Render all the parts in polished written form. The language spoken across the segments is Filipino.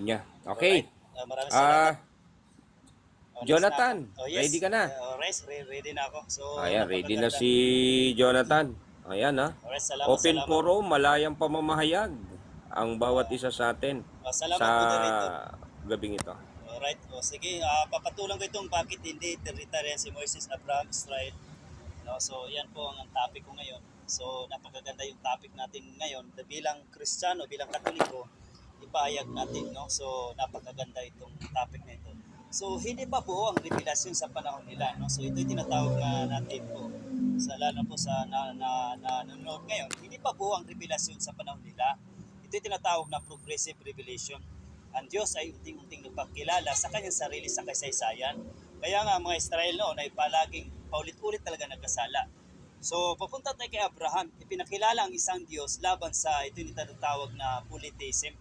niya. Alright. Okay. Maraming salamat. Next na ako. Jonathan, Oh, yes. ready ka na? Ready na ako. So, Ayan, ready na napakaganda. si Jonathan. Ayan ha. Alright, salamat, Open salamat. forum, malayang pamamahayag ang bawat isa sa atin sa Salamat, moderator. gabing ito. Alright. O, sige, papatulan ko itong bakit hindi territorial si Moises, Abraham, Israel. No, so, yan po ang topic ko ngayon. So, napakaganda yung topic natin ngayon. Bilang Kristiyano, bilang Katoliko, ipahayag natin. No? So, napakaganda itong topic na ito. So, hindi pa po ang revelasyon sa panahon nila. No? So, ito yung tinatawag na natin po. Lalo po sa nanonood ngayon, hindi pa po ang revelasyon sa panahon nila. Ito yung tinatawag na progressive revelation. Ang Diyos ay unting-unting nagpakilala sa kanyang sarili sa kasaysayan. Kaya nga mga Israel noon ay palaging paulit-ulit talaga nagkasala. So, papunta tayo kay Abraham, ipinakilala ang isang Diyos laban sa ito yung tinatawag na polytheism.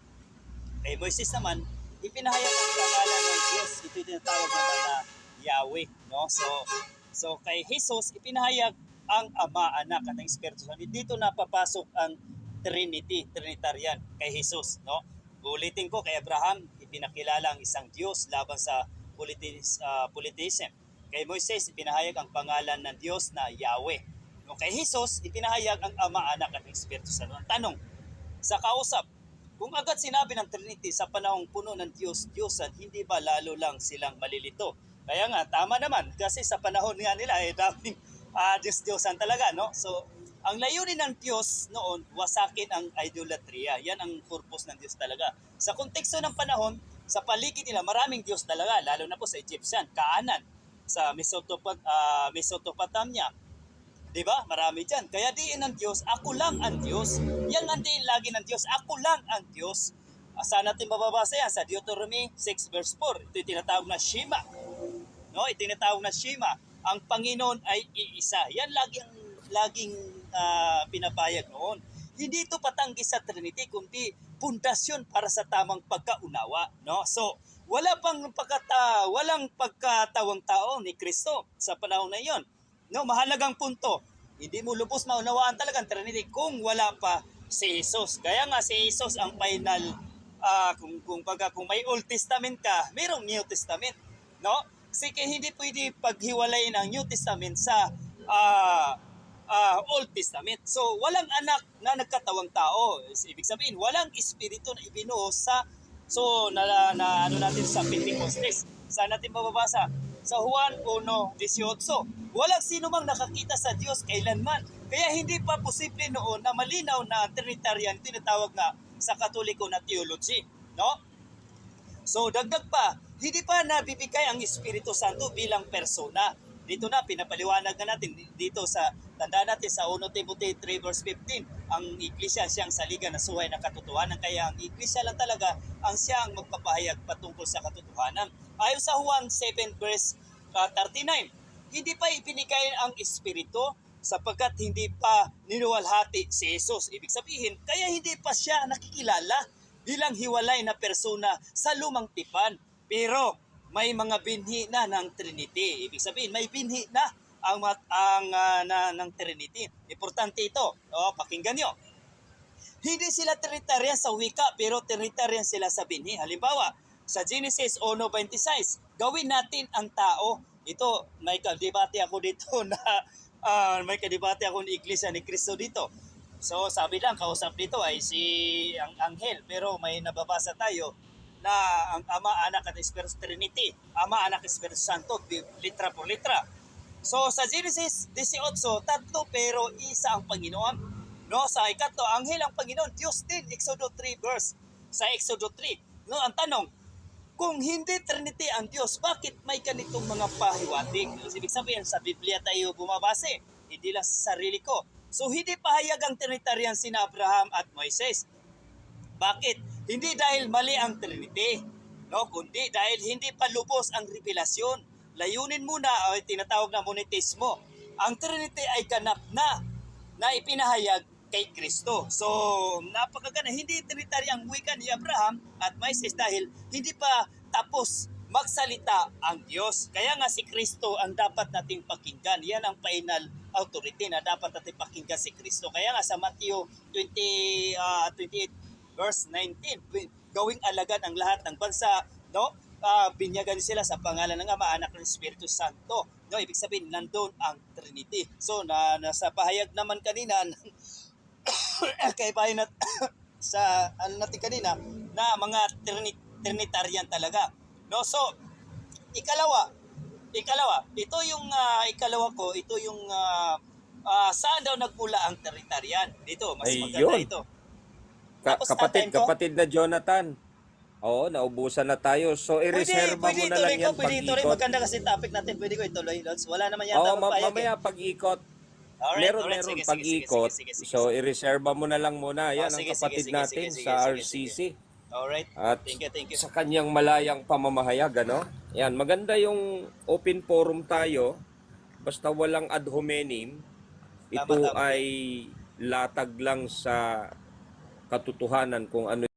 Kay Moises naman, ipinahayag ang pangalan ng Diyos, ito yung tinatawag naman na Yahweh. No? So kay Jesus, ipinahayag ang Ama, Anak at ang Espiritu Santo. Dito napapasok ang Trinity, Trinitarian kay Jesus. No? Ulitin ko, kay Abraham, ipinakilala ang isang Diyos laban sa polytheism. Kay Moises, ipinahayag ang pangalan ng Diyos na Yahweh. No, kay Jesus, ipinahayag ang Ama, Anak at Espiritu Santo. Ang tanong, sa kausap, kung agad sinabi ng Trinity sa panahong puno ng Diyos-Diyosan, hindi ba lalo lang silang malilito? Kaya nga, tama naman, kasi sa panahon nga nila, daming Diyos-Diyosan talaga, no? So, ang layunin ng Diyos noon, wasakin ang idolatria. Yan ang purpose ng Diyos talaga. Sa konteksto ng panahon, sa paligid nila, maraming Diyos talaga, lalo na po sa Egyptian, Kaanan, sa Mesopotamia, diba? Marami dyan. Kaya diin ng Diyos, ako lang ang Diyos. Yan ang diin lagi ng Diyos, ako lang ang Diyos. Saan natin mababasa yan? Sa Deuteronomy 6 verse 4. Ito yung tinatawag na Shema. No? Ito yung tinatawag na Shema. Ang Panginoon ay iisa. Yan laging pinapayag noon. Hindi ito patanggi sa Trinity, kundi pundasyon para sa tamang pagkaunawa. No? So, walang pagkatawang tao ni Kristo sa panahon na iyon. No, mahalagang punto. Hindi mo lubos maunawaan talaga ang Trinity kung wala pa si Jesus. Kaya nga si Jesus ang final, kung may Old Testament ka, mayroong New Testament. No? Kasi hindi pwede paghiwalayin ang New Testament sa Old Testament. So, walang anak na nagkatawang tao. Ibig sabihin, walang espiritu na ibinuo sa ano natin sa Pentecostes. Saan natin mababasa? Sa Juan 1:18. Walang sino mang nakakita sa Diyos kailanman. Kaya hindi pa posible noon na malinaw na Trinitarian tinatawag nga sa Katoliko na theology. No? So dagdag pa, hindi pa nabibigay ang Espiritu Santo bilang persona. Dito na, pinapaliwanag na natin dito sa, tandaan natin sa 1 Timothy 3 verse 15, ang Iglesia siyang saligan na suhay ng katotohanan. Kaya ang Iglesia lang talaga ang siyang magpapahayag patungkol sa katotohanan. Ayon sa Juan 7 verse 39, hindi pa ibinigay ang Espiritu sapagkat hindi pa ninuwalhati si Jesus. Ibig sabihin, kaya hindi pa siya nakikilala bilang hiwalay na persona sa lumang tipan. Pero may mga binhi na ng Trinity. Ibig sabihin, may binhi na ng Trinity. Importante ito. Pakinggan nyo. Hindi sila Trinitarian sa wika, pero Trinitarian sila sa binhi. Halimbawa, sa Genesis 1:26, gawin natin ang tao. Ito, may kadebate ako dito na may kadebate ako ni Iglesia ni Cristo dito. So sabi lang, kausap dito ay si ang Anghel, pero may nababasa tayo na ang Ama, Anak at Espiritu Trinity. Ama, Anak, Espiritu Santo, litra por litra. So sa Genesis 18, tatlo pero isa ang Panginoon. No, sa ikatlo, Anghel ang Panginoon, Diyos din, Exodo 3 verse. Sa Exodo 3, no, ang tanong, kung hindi Trinity ang Diyos, bakit may ganitong mga pahiwatig? Ibig sabihin, sa Biblia tayo bumabase, hindi lang sa sarili ko. So hindi pahayag ang Trinitarian sina Abraham at Moises. Bakit? Hindi dahil mali ang Trinity, no? Kundi dahil hindi pa lubos ang revelasyon. Layunin muna ay tinatawag na monetismo. Ang Trinity ay ganap na ipinahayag kay Kristo. So, napakaganda. Hindi Trinitary ang wika ni Abraham at Moises dahil hindi pa tapos magsalita ang Diyos. Kaya nga si Kristo ang dapat nating pakinggan. Yan ang final authority na dapat nating pakinggan si Kristo. Kaya nga sa Matthew 28 verse 19, gawing alagad ang lahat ng bansa, no? Binyagan sila sa pangalan ng Ama, Anak ng Espiritu Santo. No, ibig sabihin nandoon ang Trinity. So nasa pahayag naman kanina kay Bayan sa ano natin kanina na mga Trinitarian talaga. No, so ikalawa, ito yung ikalawa ko, ito yung saan daw nagmula ang Trinitarian? Dito, mas maganda Ayun. ito. Tapos Kapatid na Jonathan. Oo, naubusan na tayo. So, i-reserva mo na lang yan Pwede ituloy. pag-ikot. Maganda kasi topic natin. Pwede ko ituloy, Lods. Wala naman yata Oo, magpahayag. mamaya pag-ikot. Meron Sige, pag-ikot. sige. So, i-reserva mo na lang muna. Yan ang sige, kapatid sige, natin sige, sa sige, RCC. Alright. At Thank you. sa kanyang malayang pamamahayag, ano? Yan, maganda yung open forum tayo. Basta walang ad hominem. Ito Tama. ay latag lang sa katotohanan kung ano